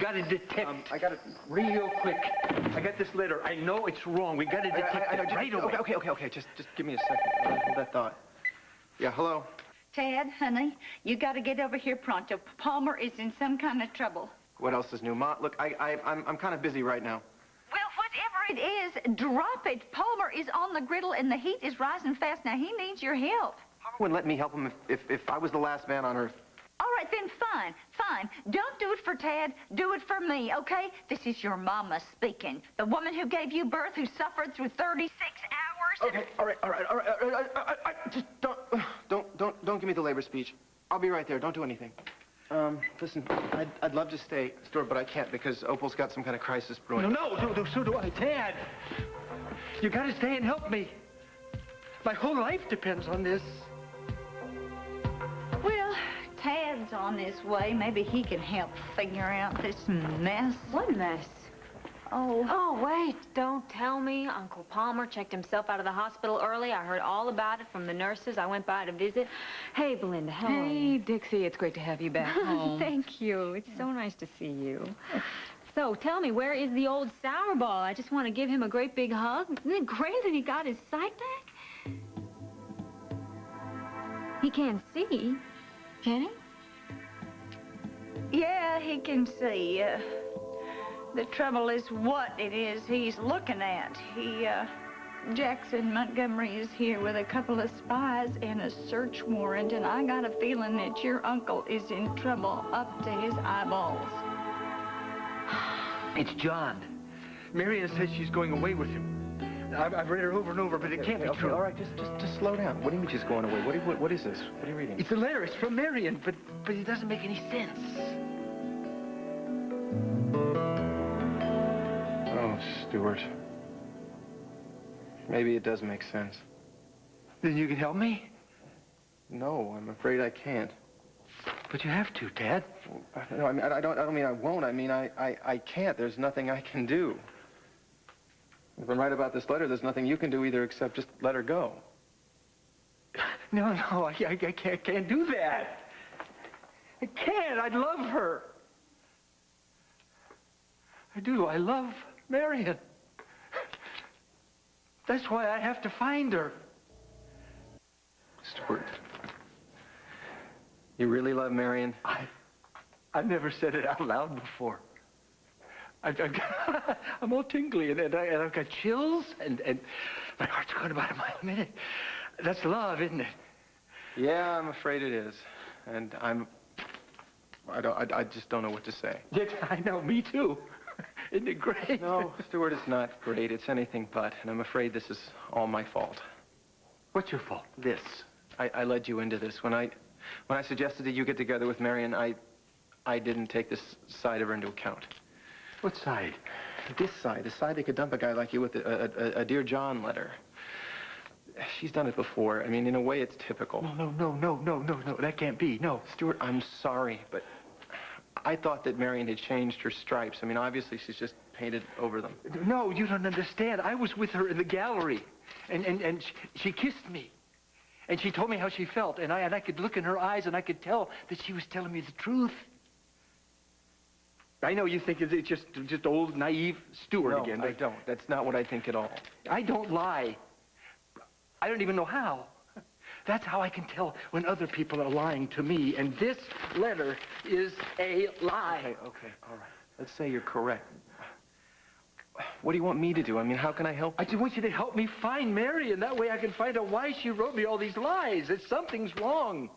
got to detect. I got it real quick. I got this letter. I know it's wrong. We got to detect it right away. Okay. Just give me a second. Hold that thought. Yeah, hello? Ted, honey, you got to get over here pronto. Palmer is in some kind of trouble. What else is new? Ma, look, I'm kind of busy right now. Well, whatever it is, drop it. Palmer is on the griddle and the heat is rising fast. Now, he needs your help. Palmer wouldn't let me help him if I was the last man on earth. All right, then fine. Don't do it for Tad. Do it for me, okay? This is your mama speaking. The woman who gave you birth, who suffered through 36 hours. Okay, all right. Just don't give me the labor speech. I'll be right there. Don't do anything. Listen, I'd love to stay, Stuart, but I can't because Opal's got some kind of crisis brewing. No, so do I. Tad, you got to stay and help me. My whole life depends on this. Well, Tad's on his way. Maybe he can help figure out this mess. What mess? Oh, wait, don't tell me. Uncle Palmer checked himself out of the hospital early. I heard all about it from the nurses. I went by to visit. Hey, Belinda, how are you? Hey, Dixie, it's great to have you back home. Thank you. It's so nice to see you. So, tell me, where is the old sour ball? I just want to give him a great big hug. Isn't it great that he got his sight back? He can't see, can he? Yeah, he can see. The trouble is what it is he's looking at. Jackson Montgomery is here with a couple of spies and a search warrant, and I got a feeling that your uncle is in trouble up to his eyeballs. It's John. Marion says she's going away with him. I've read her over and over, but it can't be true. All right, just slow down. What do you mean she's going away? What is this? What are you reading? It's a letter. It's from Marion, but it doesn't make any sense. Oh, Stuart. Maybe it does make sense. Then you can help me? No, I'm afraid I can't. But you have to, Dad. No, I mean, I don't mean I won't. I mean, I can't. There's nothing I can do. If I'm right about this letter, there's nothing you can do either except just let her go. No, I can't do that. I can't. I love her. I do. I love Marion. That's why I have to find her. Stuart, you really love Marion? I've never said it out loud before. I'm all tingly, and I've got chills, and my heart's going about a mile a minute. That's love, isn't it? Yeah, I'm afraid it is. And I just don't know what to say. Yes, I know, me too. Isn't it great? No, Stuart, it's not great. It's anything but, and I'm afraid this is all my fault. What's your fault? This. I led you into this. When I suggested that you get together with Marion, I didn't take this side of her into account. What side? This side. The side that could dump a guy like you with a Dear John letter. She's done it before. I mean, in a way, it's typical. No. That can't be. No. Stuart, I'm sorry, but I thought that Marion had changed her stripes. I mean, obviously, she's just painted over them. No, you don't understand. I was with her in the gallery, and she kissed me. And she told me how she felt, and I could look in her eyes, and I could tell that she was telling me the truth. I know you think it's just old, naive Stuart again. No, I don't. That's not what I think at all. I don't lie. I don't even know how. That's how I can tell when other people are lying to me, and this letter is a lie. Okay, all right. Let's say you're correct. What do you want me to do? I mean, how can I help you? I just want you to help me find Mary, and that way I can find out why she wrote me all these lies. That something's wrong.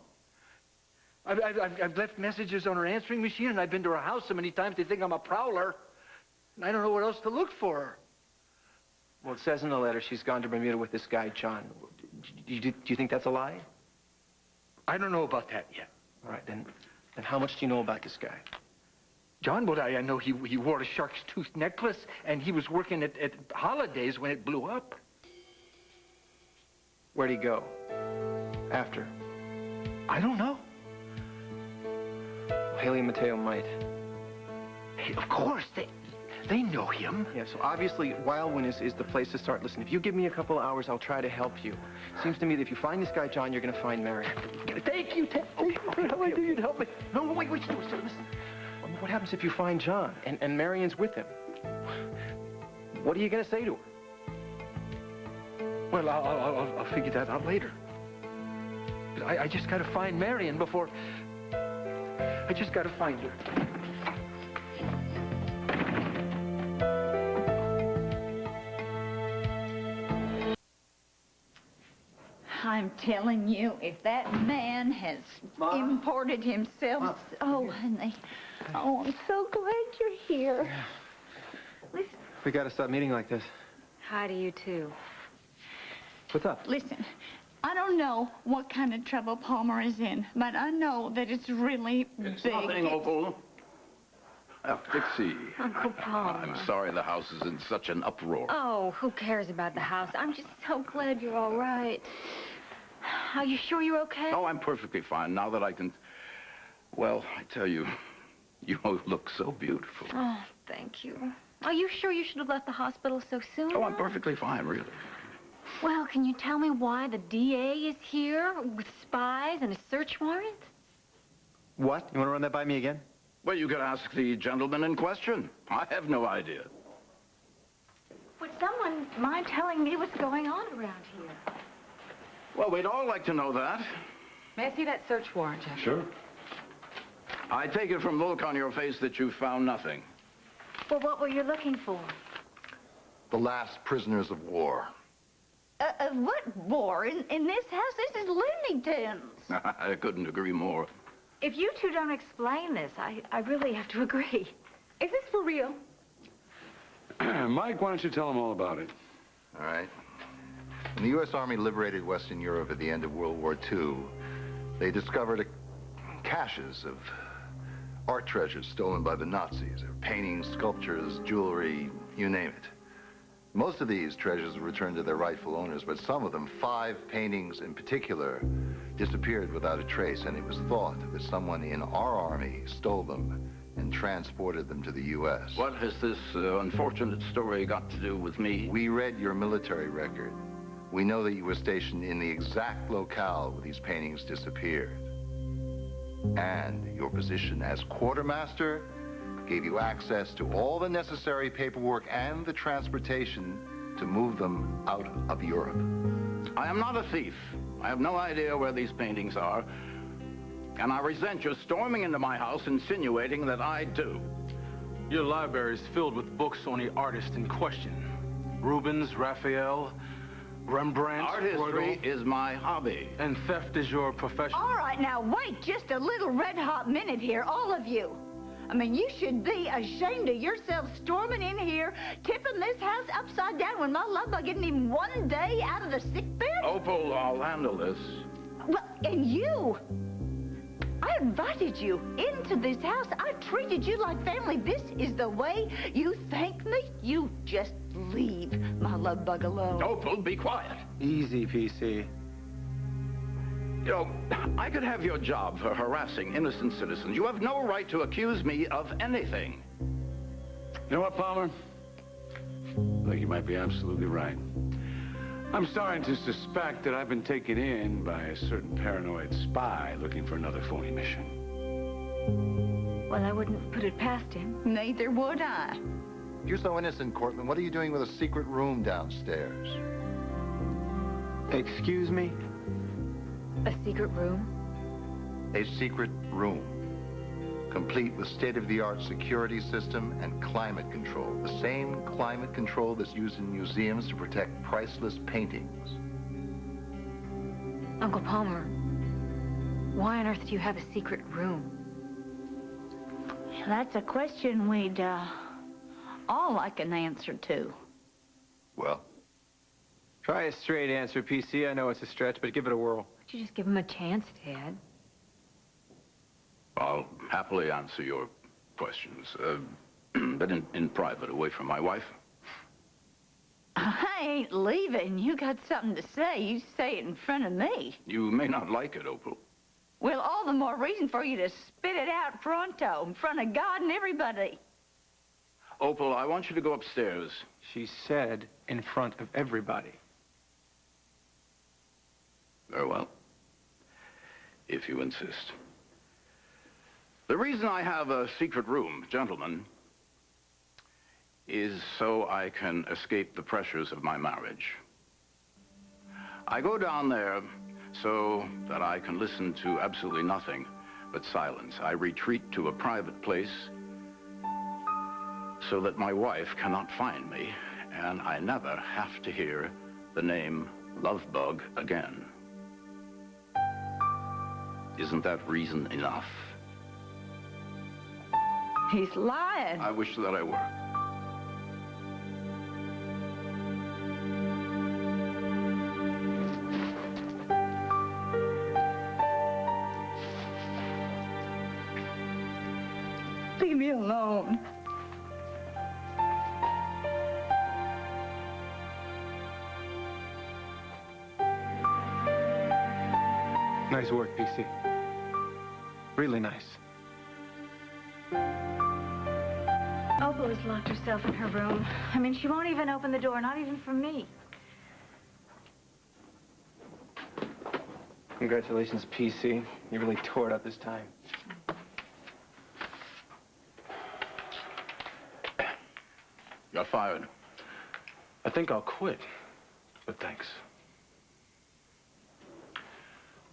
I've left messages on her answering machine, and I've been to her house so many times they think I'm a prowler. And I don't know what else to look for her. Well, it says in the letter she's gone to Bermuda with this guy, John. Do you think that's a lie? I don't know about that yet. All right, then how much do you know about this guy? John, well, I know he wore a shark's tooth necklace, and he was working at Holidays when it blew up. Where'd he go? After? I don't know. Haley and Mateo might. Hey, of course, they know him. Yeah, so obviously Wildwind is the place to start. Listen, if you give me a couple of hours, I'll try to help you. Seems to me that if you find this guy, John, you're going to find Mary. Thank you, Ted. Okay, how I do you to help me? No, wait, listen. what happens if you find John and Marion's with him? What are you going to say to her? Well, I'll figure that out later. But I just got to find Marion before... I just got to find her. I'm telling you, if that man has imported himself... Mom. Oh, honey. Oh, I'm so glad you're here. Yeah. Listen. We got to stop meeting like this. Hi to you, too. What's up? Listen, I don't know what kind of trouble Palmer is in, but I know that it's really It's big. nothing, Opal. Dixie. Uncle Palmer. I'm sorry the house is in such an uproar. Oh, who cares about the house? I'm just so glad you're all right. Are you sure you're okay? Oh, I'm perfectly fine now that I can... Well, I tell you, you look so beautiful. Oh, thank you. Are you sure you should have left the hospital so soon? Oh, I'm perfectly fine, really. Well, can you tell me why the DA is here with spies and a search warrant? What? You want to run that by me again? Well, you could ask the gentleman in question. I have no idea. Would someone mind telling me what's going on around here? Well, we'd all like to know that. May I see that search warrant, Jack? Sure. I take it from the look on your face that you found nothing. Well, what were you looking for? The last prisoners of war. What war? In this house? This is Looney Tunes. I couldn't agree more. If you two don't explain this, I really have to agree. Is this for real? Mike, why don't you tell them all about it? All right. When the U.S. Army liberated Western Europe at the end of World War II, they discovered caches of art treasures stolen by the Nazis. Paintings, sculptures, jewelry, you name it. Most of these treasures were returned to their rightful owners, but some of them, 5 paintings in particular, disappeared without a trace, and it was thought that someone in our army stole them and transported them to the U.S. What has this unfortunate story got to do with me? We read your military record. We know that you were stationed in the exact locale where these paintings disappeared. And your position as quartermaster gave you access to all the necessary paperwork and the transportation to move them out of Europe. I am not a thief. I have no idea where these paintings are. And I resent your storming into my house insinuating that I do. Your library is filled with books on the artist in question. Rubens, Raphael, Rembrandt, Art history is my hobby. And theft is your profession. All right, now wait just a little red-hot minute here, all of you. I mean, you should be ashamed of yourself storming in here, tipping this house upside down when my love bug isn't even one day out of the sick bed. Opal, I'll handle this. Well, and you. I invited you into this house. I treated you like family. This is the way you thank me? You just leave my love bug alone. Opal, be quiet. Easy, PC. You know, I could have your job for harassing innocent citizens. You have no right to accuse me of anything. You know what, Palmer? I think you might be absolutely right. I'm starting to suspect that I've been taken in by a certain paranoid spy looking for another phony mission. Well, I wouldn't put it past him. Neither would I. You're so innocent, Cortland. What are you doing with a secret room downstairs? Excuse me? A secret room? A secret room. Complete with state-of-the-art security system and climate control. The same climate control that's used in museums to protect priceless paintings. Uncle Palmer, why on earth do you have a secret room? That's a question we'd all like an answer to. Well, Try a straight answer, PC. I know it's a stretch, but give it a whirl. Would you just give him a chance, Dad? I'll happily answer your questions, but in private, away from my wife. I ain't leaving. You got something to say. You say it in front of me. You may not like it, Opal. Well, all the more reason for you to spit it out pronto, in front of God and everybody. Opal, I want you to go upstairs. She said in front of everybody. Very well, if you insist. The reason I have a secret room, gentlemen, is so I can escape the pressures of my marriage. I go down there so that I can listen to absolutely nothing but silence. I retreat to a private place so that my wife cannot find me, and I never have to hear the name Lovebug again. Isn't that reason enough? He's lying. I wish that I were. Leave me alone. Nice work, PC. Really nice. Opal has locked herself in her room. I mean, she won't even open the door, not even for me. Congratulations, PC. You really tore it up this time. You're fired. I think I'll quit, but thanks.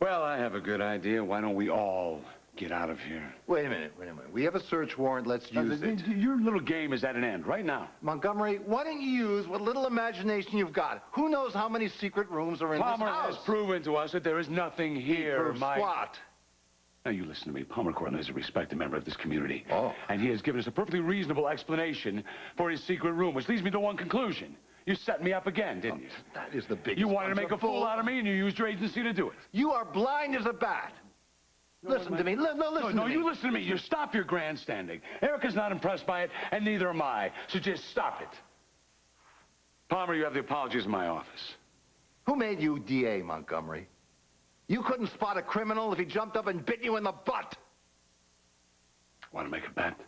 Well, I have a good idea. Why don't we all get out of here? Wait a minute. We have a search warrant. Let's use it. Your little game is at an end right now. Montgomery, why don't you use what little imagination you've got? Who knows how many secret rooms are in Palmer this house? has proven to us that there is nothing here, Mike. Squat. Now, you listen to me. Palmer Cortland is a respected member of this community. Oh. And he has given us a perfectly reasonable explanation for his secret room, which leads me to one conclusion. You set me up again, didn't you? That is the biggest. You wanted to make a fool out of me, and you used your agency to do it. You are blind as a bat. Listen to me. No, listen to me. You listen to me. You stop your grandstanding. Erica's not impressed by it, and neither am I. So just stop it. Palmer, you have the apologies in my office. Who made you DA, Montgomery? You couldn't spot a criminal if he jumped up and bit you in the butt. Want to make a bet?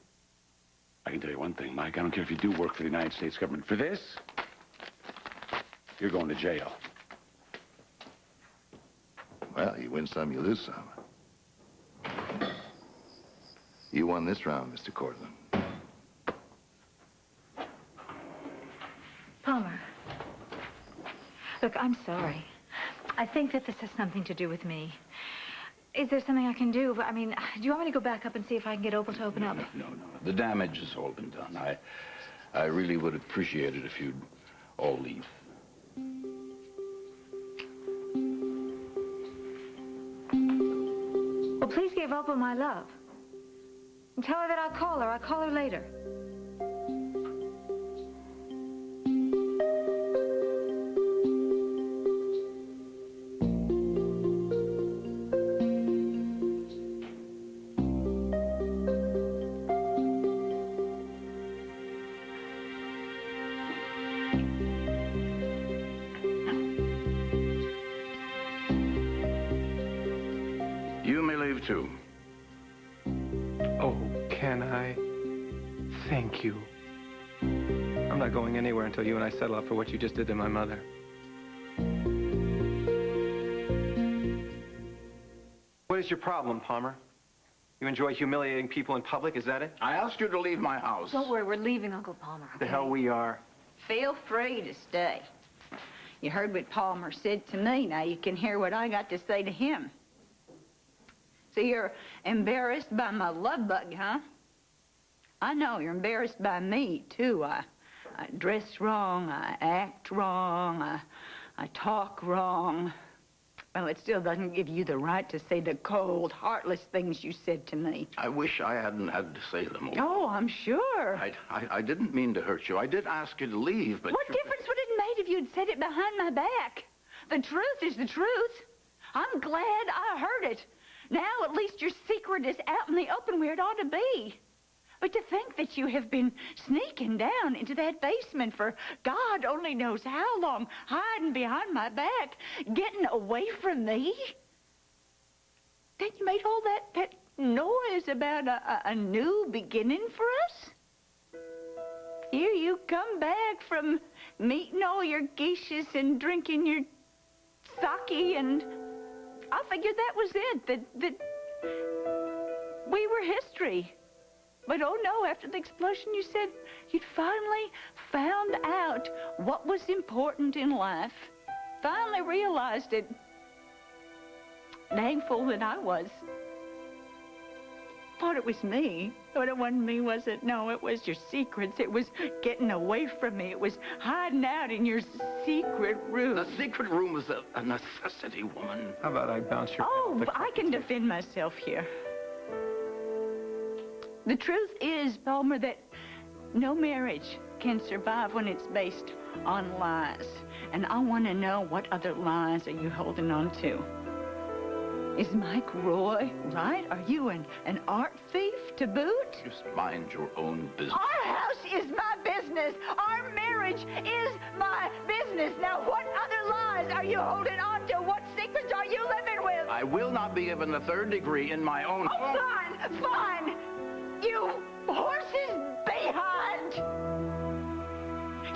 I can tell you one thing, Mike. I don't care if you do work for the United States government. For this, you're going to jail. Well, you win some, you lose some. You won this round, Mr. Cortland. Palmer. Look, I'm sorry. I think that this has something to do with me. Is there something I can do? I mean, do you want me to go back up and see if I can get Opal to open up? No. The damage has all been done. I really would appreciate it if you'd all leave. Well, please give Opal my love. And tell her that I'll call her. I'll call her later. You may leave, too. Oh, can I? Thank you. I'm not going anywhere until you and I settle up for what you just did to my mother. What is your problem, Palmer? You enjoy humiliating people in public, is that it? I asked you to leave my house. Don't worry, we're leaving Uncle Palmer. The hell we are. Feel free to stay. You heard what Palmer said to me. Now you can hear what I got to say to him. So you're embarrassed by my love bug, huh? I know you're embarrassed by me, too. I dress wrong, I act wrong, I talk wrong. Well, it still doesn't give you the right to say the cold, heartless things you said to me. I wish I hadn't had to say them. Oh, I'm sure. I didn't mean to hurt you. I did ask you to leave, but... What difference would it have made if you'd said it behind my back? The truth is the truth. I'm glad I heard it. Now at least your secret is out in the open where it ought to be. But to think that you have been sneaking down into that basement for God only knows how long, hiding behind my back, getting away from me. Then you made all that noise about a new beginning for us? Here you come back from meeting all your geishas and drinking your sake, and I figured that was it, we were history. But oh no, after the explosion, you said you'd finally found out what was important in life. Finally realized it. Dang fool that I was. Thought it was me. Thought it wasn't me, was it? No, it was your secrets. It was getting away from me. It was hiding out in your secret room. The secret room is a necessity, woman. How about I bounce your... Oh, I can defend myself here. The truth is, Palmer, that no marriage can survive when it's based on lies. And I want to know, what other lies are you holding on to? Is Mike Roy right? Are you an art thief to boot? Just mind your own business. Our house is my business. Our marriage is my business. Now, what other lies are you holding on to? What secrets are you living with? I will not be given the third degree in my own home. Fine, fine. You horse's behind.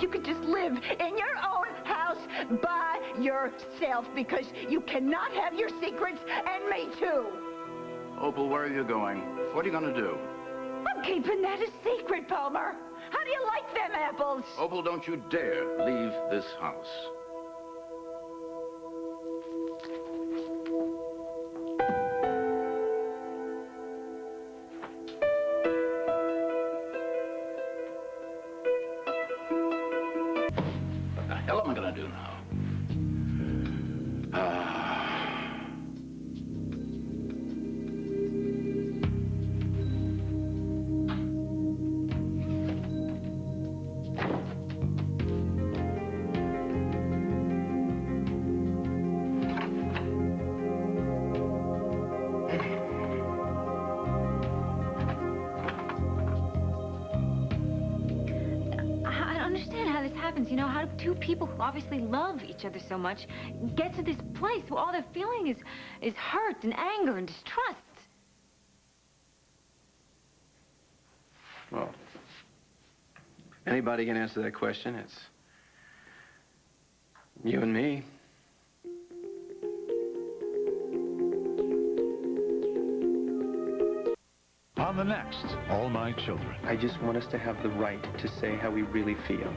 You could just live in your own house by yourself because you cannot have your secrets, and me too. Opal, where are you going? What are you going to do? I'm keeping that a secret, Palmer. How do you like them apples? Opal, don't you dare leave this house. What the hell am I going to do now? You know, how do two people who obviously love each other so much get to this place where all they're feeling is hurt and anger and distrust? Well, anybody can answer that question. It's you and me. On the next All My Children. I just want us to have the right to say how we really feel.